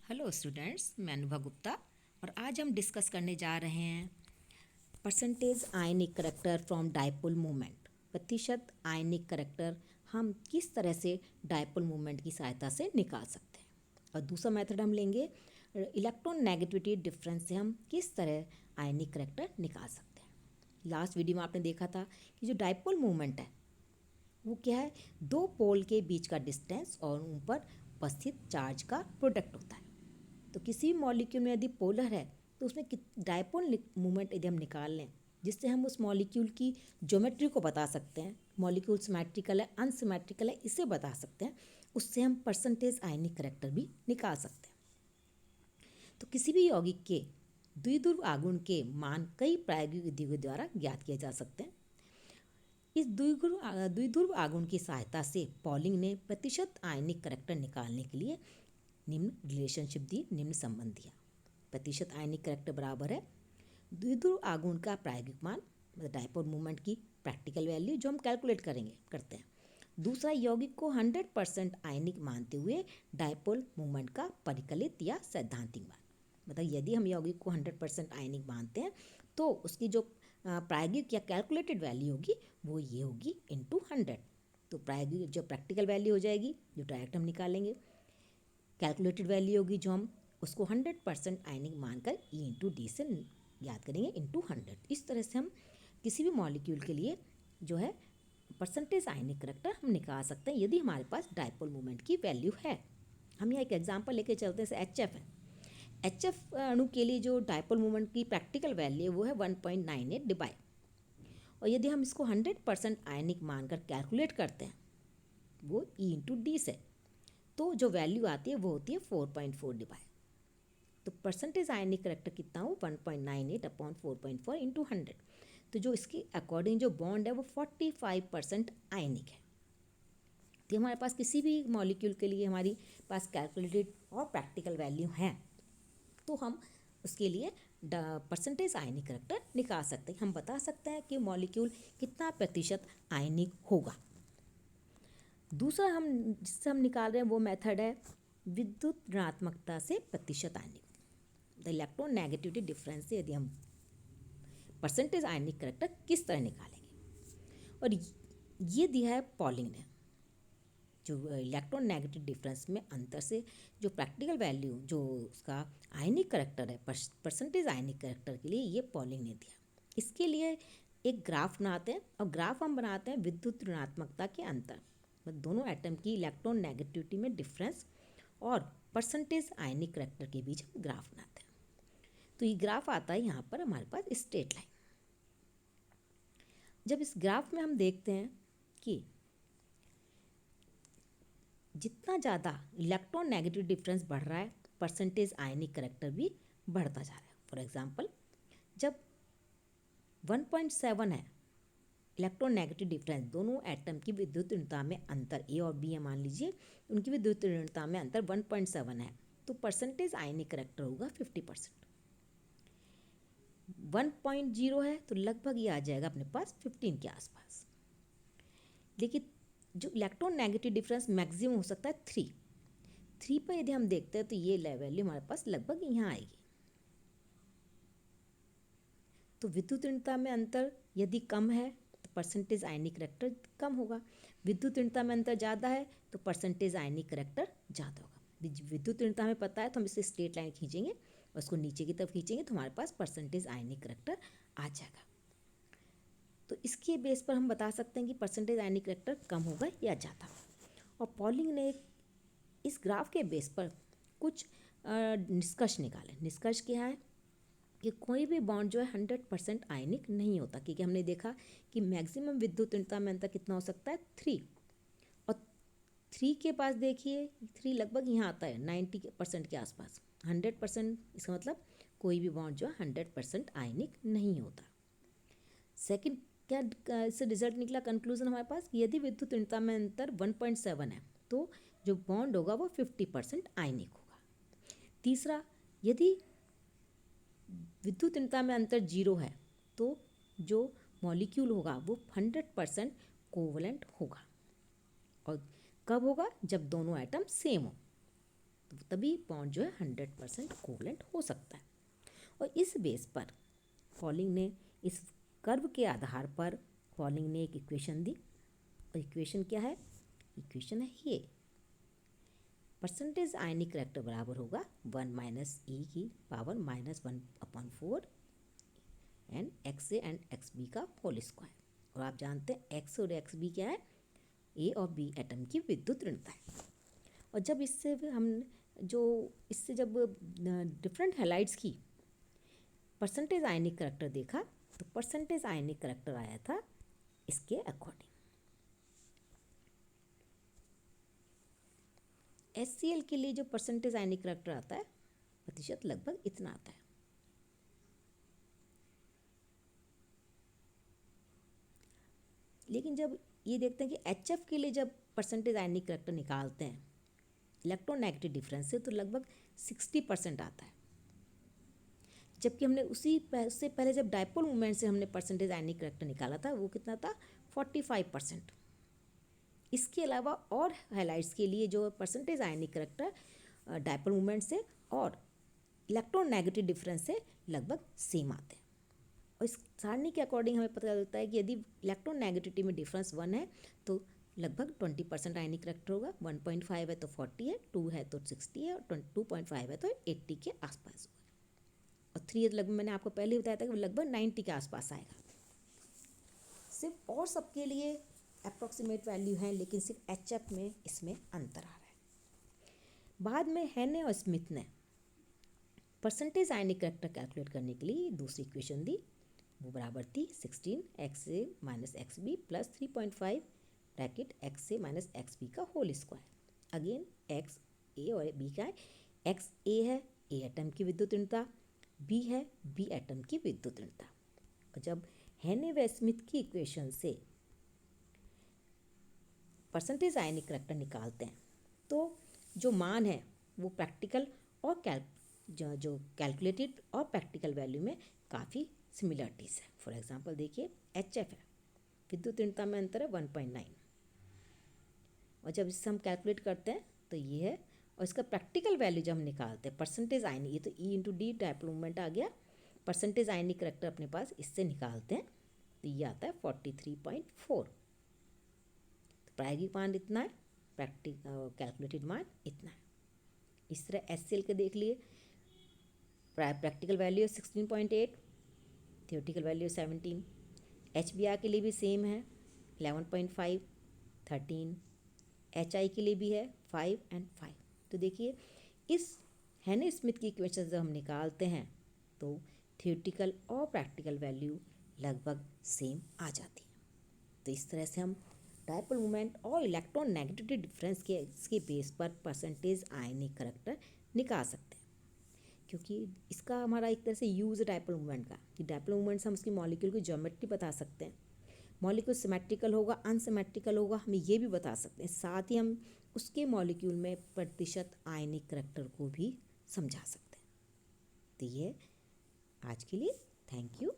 Hello students, मैं अनुभा गुप्ता और आज हम डिस्कस करने जा रहे हैं percentage ionic character from dipole moment. प्रतिशत आयनिक करैक्टर हम किस तरह से डायपोल मोमेंट की सहायता से निकाल सकते हैं। और दूसरा मेथड हम लेंगे इलेक्ट्रॉन नेगेटिविटी डिफरेंस से हम किस तरह आयनिक करैक्टर निकाल सकते हैं। लास्ट वीडियो में आपने देखा था कि जो डायपोल मोमेंट है वो क्या है, दो पोल के बीच का डिस्टेंस और उन पर उपस्थित चार्ज का प्रोडक्ट होता है। तो किसी भी मॉलिक्यूल में यदि पोलर है तो उसमें डायपोल मूवमेंट यदि हम निकाल लें, जिससे हम उस मॉलिक्यूल की ज्योमेट्री को बता सकते हैं, मॉलिक्यूल सिमेट्रिकल है अनसिमेट्रिकल है इसे बता सकते हैं, उससे हम परसेंटेज आयनिक करैक्टर भी निकाल सकते हैं। तो किसी भी यौगिक के द्विध्रुव आघूर्ण के मान कई प्रायोगिक विधियों के द्वारा ज्ञात किए जा सकते हैं। इस द्विध्रुव आघूर्ण की सहायता से पॉलिंग ने प्रतिशत आयनिक करैक्टर निकालने के लिए निम्न रिलेशनशिप दी, निम्न संबंध दिया। प्रतिशत आयनिक करैक्टर बराबर है द्विध्रुव आघूर्ण का प्रायोगिक मान, मतलब डायपोल मूवमेंट की प्रैक्टिकल वैल्यू जो हम कैलकुलेट करते हैं। दूसरा, यौगिक को 100% आयनिक मानते हुए डायपोल मूवमेंट का परिकलित या सैद्धांतिक मान। मतलब यदि हम यौगिक को 100% आयनिक मानते हैं तो उसकी जो प्रायोगिक या कैलकुलेटेड वैल्यू होगी वो ये होगी इंटू 100। तो प्रायोगिक जो प्रैक्टिकल वैल्यू हो जाएगी जो डायरेक्ट हम निकालेंगे, कैलकुलेटेड वैल्यू होगी जो हम उसको 100% आयनिक मानकर ई इंटू डी से याद करेंगे इंटू 100। इस तरह से हम किसी भी मॉलिक्यूल के लिए जो है परसेंटेज आयनिक करैक्टर हम निकाल सकते हैं यदि हमारे पास डायपोल मोमेंट की वैल्यू है। हम यहाँ एक एग्जांपल लेके चलते हैं, जैसे HF है। HF अणु के लिए जो डायपोल मोमेंट की प्रैक्टिकल वैल्यू है वो है 1.98 डिबाई, और यदि हम इसको 100% आयनिक मानकर कैलकुलेट करते हैं वो ई इंटू डी से, तो जो वैल्यू आती है वो होती है 4.4 डिवाइड। तो परसेंटेज आयनिक करैक्टर कितना हो 1.98 अपॉन 4.4 इंटू 100। तो जो इसके अकॉर्डिंग जो बॉन्ड है वो 45% आयनिक है। तो हमारे पास किसी भी मॉलिक्यूल के लिए हमारी पास कैलकुलेटेड और प्रैक्टिकल वैल्यू हैं तो हम उसके लिए परसेंटेज आयनिक करैक्टर निकाल सकते हैं। हम बता सकते हैं कि मॉलिक्यूल कितना प्रतिशत आयनिक होगा। दूसरा हम जिससे हम निकाल रहे हैं वो मेथड है विद्युत ऋणात्मकता से प्रतिशत आयनिक, द इलेक्ट्रॉन नेगेटिविटी डिफरेंस से यदि हम परसेंटेज आयनिक करैक्टर किस तरह निकालेंगे। और ये दिया है पॉलिंग ने, जो इलेक्ट्रॉन नेगेटिव डिफरेंस में अंतर से जो प्रैक्टिकल वैल्यू जो उसका आयनिक करैक्टर है परसेंटेज आयनिक करैक्टर के लिए ये पॉलिंग ने दिया। इसके लिए एक ग्राफ बनाते हैं, और ग्राफ हम बनाते हैं विद्युत ऋणात्मकता के अंतर, मतलब दोनों एटम की इलेक्ट्रॉन नेगेटिविटी में डिफरेंस और परसेंटेज आयनिक करैक्टर के बीच हम ग्राफ बनाते हैं। तो ये ग्राफ आता है यहाँ पर हमारे पास स्ट्रेट लाइन। जब इस ग्राफ में हम देखते हैं कि जितना ज़्यादा इलेक्ट्रॉन नेगेटिव डिफरेंस बढ़ रहा है परसेंटेज आयनिक करैक्टर भी बढ़ता जा रहा है। फॉर एग्जांपल, जब 1.7 है इलेक्ट्रॉन नेगेटिव डिफरेंस, दोनों एटम की विद्युत ऋणता में अंतर ए और बी है, मान लीजिए उनकी विद्युत ऋणता में अंतर 1.7 है, तो परसेंटेज आयनिक करैक्टर होगा 50%। 1.0 है तो लगभग ये आ जाएगा अपने पास 15 के आसपास। लेकिन जो इलेक्ट्रॉन नेगेटिव डिफरेंस मैक्सिमम हो सकता है 3 पर यदि हम देखते हैं तो ये वैल्यू हमारे पास लगभग यहाँ आएगी। तो विद्युत ऋणता में अंतर यदि कम है तो परसेंटेज आयनिक करैक्टर कम होगा, विद्युत ऋणता में अंतर ज़्यादा है तो परसेंटेज आयनिक करैक्टर ज़्यादा होगा। विद्युत ऋणता में पता है तो हम इसे स्ट्रेट लाइन खींचेंगे और उसको नीचे की तरफ खींचेंगे तो हमारे पास परसेंटेज आयनिक करैक्टर आ जाएगा। तो इसके बेस पर हम बता सकते हैं कि परसेंटेज आयनिक करैक्टर कम होगा या ज़्यादा। और पॉलिंग ने इस ग्राफ के बेस पर कुछ निष्कर्ष निकाले। निष्कर्ष क्या है कि कोई भी बॉन्ड जो है 100% आयनिक नहीं होता, क्योंकि हमने देखा कि मैक्सिमम विद्युत ऋणता में अंतर कितना हो सकता है 3, और 3 के पास देखिए 3 लगभग यहाँ आता है 90% के आसपास। 100% इसका मतलब कोई भी बॉन्ड जो है 100% आयनिक नहीं होता। सेकंड क्या इससे रिजल्ट निकला, कंक्लूजन हमारे पास कि यदि विद्युत ऋणता में अंतर 1.7 है तो जो बॉन्ड होगा वो 50% आयनिक होगा। तीसरा, यदि विद्युत ऋणता में अंतर 0 है तो जो मॉलिक्यूल होगा वो 100% कोवलेंट होगा। और कब होगा, जब दोनों एटम सेम हो। तो तभी बॉन्ड जो है 100% कोवलेंट हो सकता है। और इस बेस पर पॉलिंग ने इस कर्व के आधार पर पॉलिंग ने एक इक्वेशन दी। और इक्वेशन क्या है? इक्वेशन है ये, परसेंटेज आयनिक करेक्टर बराबर होगा 1 माइनस ई की power -1/4 and X A and X B का होल स्क्वायर। और आप जानते हैं एक्स और एक्स बी क्या है? ए और बी एटम की विद्युत ऋणता है। और जब इससे जब डिफरेंट हैलाइड्स की परसेंटेज आयनिक करेक्टर देखा तो परसेंटेज आयनिक करेक्टर आया था इसके अकॉर्डिंग। HCl के लिए जो परसेंटेज आयनिक करेक्टर आता है प्रतिशत लगभग इतना आता है। लेकिन जब ये देखते हैं कि HF के लिए जब परसेंटेज आयनिक करेक्टर निकालते हैं इलेक्ट्रोनेगेटिव डिफरेंस से तो लगभग 60% आता है। जबकि हमने उससे पहले जब डायपोल मूवमेंट से हमने परसेंटेज आयनिक करेक्टर निकाला था वो कितना था? 45%। इसके अलावा और हैलाइड्स के लिए जो परसेंटेज आयनिक करेक्टर डायपोल मूवमेंट से और इलेक्ट्रोनेगेटिव डिफरेंस से लगभग सेम आते हैं। और इस सारणी के अकॉर्डिंग हमें पता चलता है कि यदि इलेक्ट्रोनेगेटिविटी में डिफरेंस 1 है तो लगभग 20% आयनिक करेक्टर होगा, 1.5 है तो 40 है, 2 है तो 60 है और 2.5 है तो 80 के आसपास होगा। और 3 लगभग मैंने आपको पहले ही बताया था कि लगभग 90 के आसपास आएगा। सिर्फ और सबके लिए अप्रॉक्सीमेट वैल्यू है, लेकिन सिर्फ HF में इसमें अंतर आ रहा है। बाद में हेने और स्मिथ ने परसेंटेज आयनिक करेक्टर कैलकुलेट करने के लिए दूसरी इक्वेशन दी। वो बराबर थी 16 XA minus XB plus 3.5 bracket XA minus XB का होल स्क्वायर। अगेन एक्स ए और बी का है, एक्स ए है ए एटम की विद्युत ऋणता, बी है बी एटम की विद्युत ऋणता। और जब हेने व स्मिथ की इक्वेशन से परसेंटेज आयनिक करेक्टर निकालते हैं तो जो मान है वो प्रैक्टिकल और जो कैलकुलेटेड और प्रैक्टिकल वैल्यू में काफ़ी सिमिलरिटीज़ है। फॉर एग्जांपल देखिए HF है, विद्युत ऋणता में अंतर है 1.9 और जब इससे हम कैलकुलेट करते हैं तो ये है। और इसका प्रैक्टिकल वैल्यू जब हम निकालते हैं परसेंटेज आयनिक, ये तो E/D डायपोल मोमेंट आ गया, परसेंटेज आयनिक करेक्टर अपने पास इससे निकालते हैं तो ये आता है 43.4। प्रायोगिक मान इतना है, कैलकुलेटेड मान इतना है। इस तरह HCl के देख लिए, practical value 16.8, theoretical value 17। HBr के लिए भी सेम है 11.5, 13। HI के लिए भी है 5 और 5। तो देखिए इस हेने स्मिथ की इक्वेशन जब हम निकालते हैं तो थियोरेटिकल और प्रैक्टिकल वैल्यू लगभग सेम आ जाती है। तो इस तरह से हम डायपोल मोमेंट और इलेक्ट्रोनेगेटिविटी डिफरेंस के इसके बेस पर परसेंटेज आयनिक करेक्टर निकाल सकते हैं। क्योंकि इसका हमारा एक तरह से यूज़ है डायपोल मोमेंट का, कि डायपोल मोमेंट से हम उसकी मॉलिक्यूल की ज्योमेट्री बता सकते हैं, मॉलिक्यूल सिमेट्रिकल होगा अनसिमेट्रिकल होगा हम ये भी बता सकते हैं, साथ ही हम उसके मॉलिक्यूल में प्रतिशत आयनिक करेक्टर को भी समझा सकते हैं। तो ये आज के लिए थैंक यू।